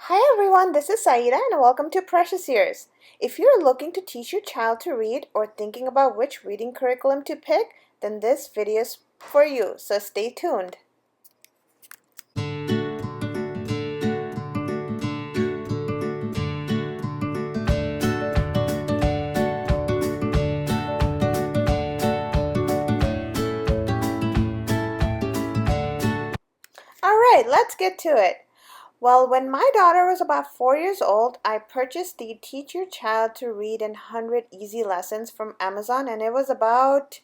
Hi everyone, this is Saida and welcome to Precious Years. If you're looking to teach your child to read or thinking about which reading curriculum to pick, then this video is for you, so stay tuned. Alright, let's get to it. Well, when my daughter was about 4 years old, I purchased the Teach Your Child to Read in 100 Easy Lessons from Amazon, and it was about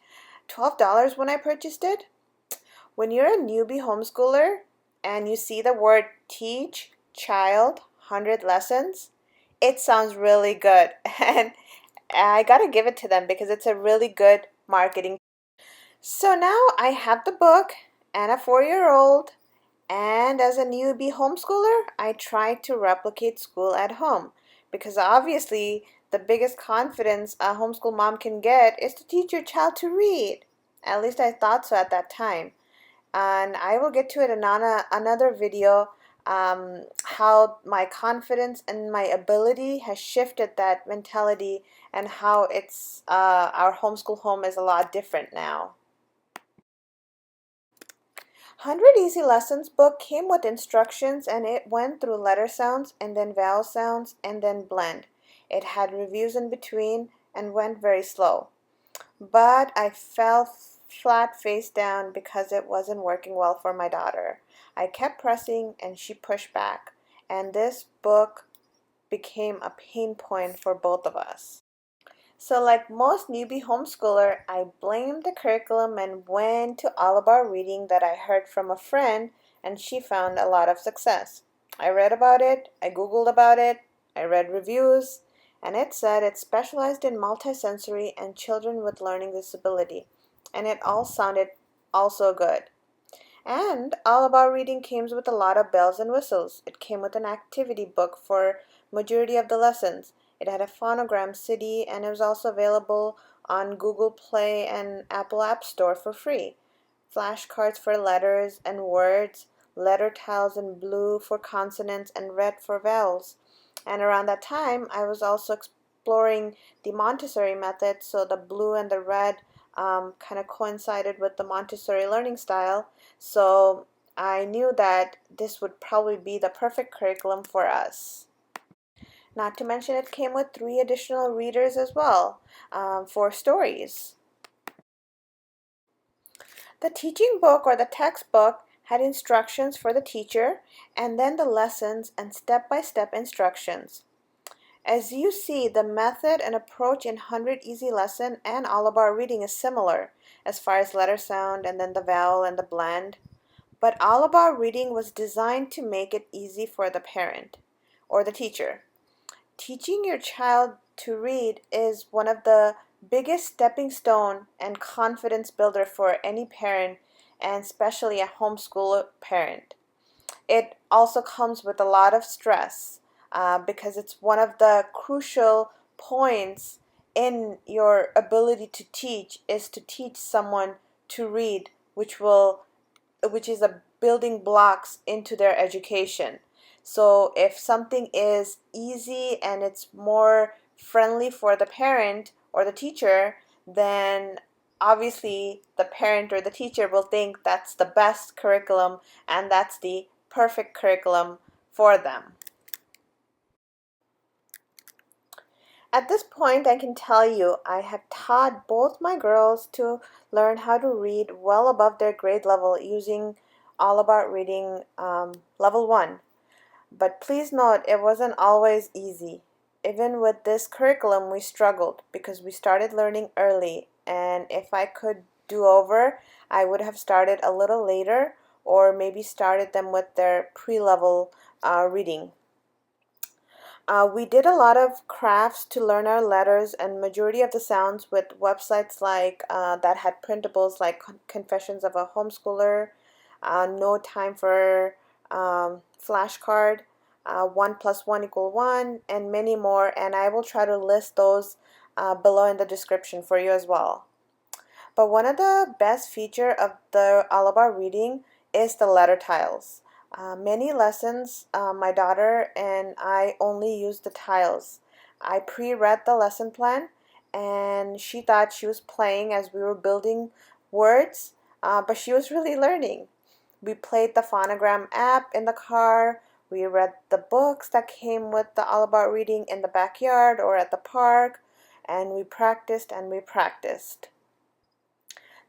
$12 when I purchased it. When you're a newbie homeschooler and you see the word Teach Child 100 Lessons, it sounds really good. And I gotta give it to them because it's a really good marketing. So now I have the book and a 4-year-old, and as a newbie homeschooler, I try to replicate school at home because obviously the biggest confidence a homeschool mom can get is to teach your child to read. At least I thought so at that time. And I will get to it in another video, how my confidence and my ability has shifted that mentality and how it's our homeschool home is a lot different now. 100 Easy Lessons book came with instructions and it went through letter sounds and then vowel sounds and then blend. It had reviews in between and went very slow. But I fell flat face down because it wasn't working well for my daughter. I kept pressing and she pushed back, and this book became a pain point for both of us. So like most newbie homeschooler, I blamed the curriculum and went to all about reading that I heard from a friend, and she found a lot of success. I read about it, I googled about it, I read reviews, and it said it specialized in multisensory and children with learning disability, and it all sounded also good. And All About Reading came with a lot of bells and whistles. It came with an activity book for majority of the lessons. It had a phonogram CD, and it was also available on Google Play and Apple App Store for free. Flashcards for letters and words, letter tiles in blue for consonants and red for vowels. And around that time, I was also exploring the Montessori method, so the blue and the red kind of coincided with the Montessori learning style. So I knew that this would probably be the perfect curriculum for us. Not to mention, it came with 3 additional readers as well for stories. The teaching book or the textbook had instructions for the teacher and then the lessons and step-by-step instructions. As you see, the method and approach in 100 Easy Lesson and All About Reading is similar as far as letter sound and then the vowel and the blend. But All About Reading was designed to make it easy for the parent or the teacher. Teaching your child to read is one of the biggest stepping stone and confidence builder for any parent, and especially a homeschool parent. It also comes with a lot of stress because it's one of the crucial points in your ability to teach is to teach someone to read, which is a building blocks into their education. So if something is easy and it's more friendly for the parent or the teacher, then obviously the parent or the teacher will think that's the best curriculum and that's the perfect curriculum for them. At this point, I can tell you I have taught both my girls to learn how to read well above their grade level using All About Reading Level 1. But please note, it wasn't always easy. Even with this curriculum, we struggled because we started learning early, and if I could do over, I would have started a little later or maybe started them with their pre-level reading. We did a lot of crafts to learn our letters and majority of the sounds with websites like that had printables like Confessions of a Homeschooler, No Time for Flashcard, 1 plus 1 equal 1, and many more. And I will try to list those below in the description for you as well. But one of the best feature of the All About Reading is the letter tiles. Many lessons, my daughter and I only used the tiles. I pre-read the lesson plan, and she thought she was playing as we were building words, but she was really learning. We played the phonogram app in the car. We read the books that came with the All About Reading in the backyard or at the park, and we practiced and we practiced.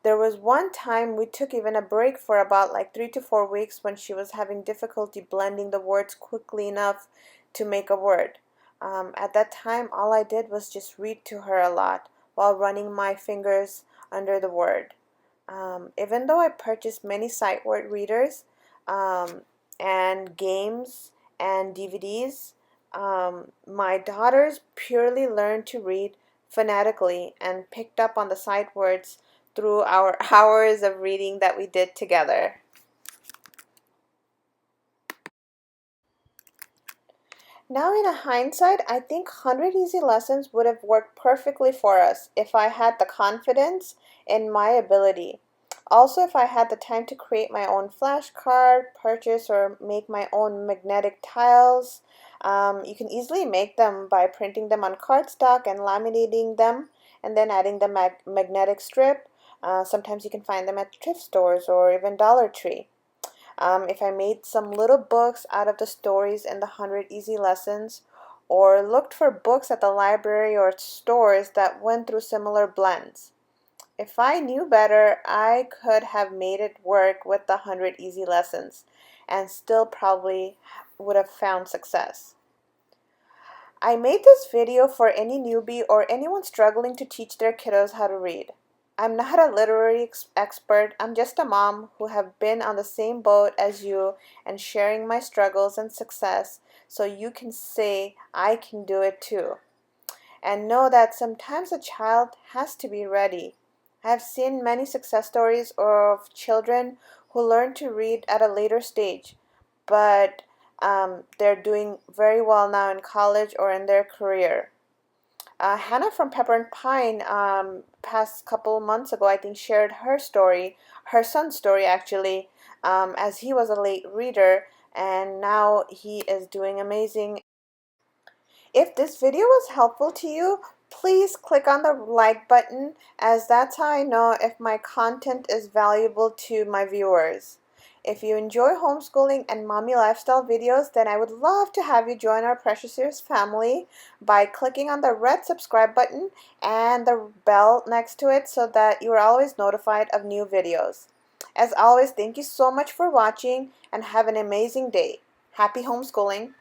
There was one time we took even a break for about like 3 to 4 weeks when she was having difficulty blending the words quickly enough to make a word. At that time, all I did was just read to her a lot while running my fingers under the word. Even though I purchased many sight word readers um, and games and DVDs, my daughters purely learned to read phonetically and picked up on the sight words through our hours of reading that we did together. Now, in a hindsight, I think 100 Easy Lessons would have worked perfectly for us if I had the confidence in my ability. Also, if I had the time to create my own flashcard, purchase or make my own magnetic tiles. You can easily make them by printing them on cardstock and laminating them and then adding the magnetic strip. Sometimes you can find them at thrift stores or even Dollar Tree. If I made some little books out of the stories in the 100 Easy Lessons, or looked for books at the library or stores that went through similar blends. If I knew better, I could have made it work with the 100 Easy Lessons and still probably would have found success. I made this video for any newbie or anyone struggling to teach their kiddos how to read. I'm not a literary expert. I'm just a mom who have been on the same boat as you and sharing my struggles and success so you can say I can do it too. And know that sometimes a child has to be ready. I have seen many success stories of children who learn to read at a later stage, but they're doing very well now in college or in their career. Hannah from Pepper and Pine, past couple months ago, I think, shared her story, her son's story actually, as he was a late reader and now he is doing amazing. If this video was helpful to you, please click on the like button, as that's how I know if my content is valuable to my viewers. If you enjoy homeschooling and mommy lifestyle videos, then I would love to have you join our Precious Ears family by clicking on the red subscribe button and the bell next to it so that you are always notified of new videos. As always, thank you so much for watching and have an amazing day. Happy homeschooling!